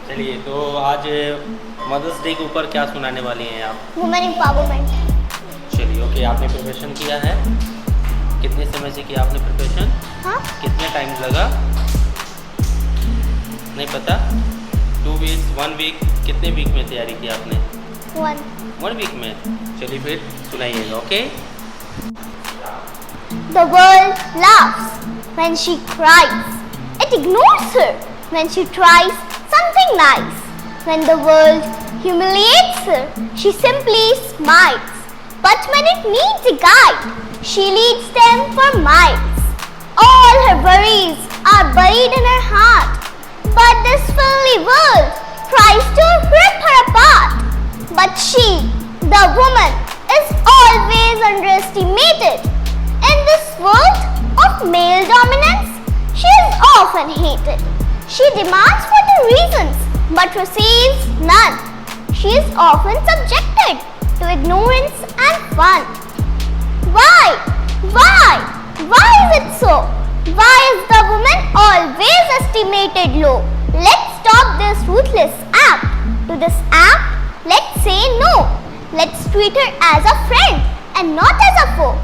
चलिए, तो आज मदर्स डे के ऊपर क्या सुनाने वाली हैं आप? Women empowerment. चलिए, ओके। आपने प्रिपरेशन किया है? कितने समय से किया आपने प्रिपरेशन? हाँ, कितने टाइम लगा? नहीं पता? 2 वीक्स, 1 वीक? कितने वीक में तैयारी की आपने? 1 वीक में। चलिए फिर सुनाइएगा, okay? The world laughs when she cries. It ignores her when she tries something nice. When the world humiliates her, she simply smiles. But when it needs a guide, she leads them for miles. All her worries are buried in her heart, but this filthy world tries to rip her apart. But she, the woman, is always underestimated. In this world of male dominance, she is often hated. She demands for the reasons but receives none. She is often subjected to ignorance and fun. Why? Why? Why is it so? Why is the woman always estimated low? Let's stop this ruthless act. To this act, let's say no. Let's treat her as a friend and not as a foe.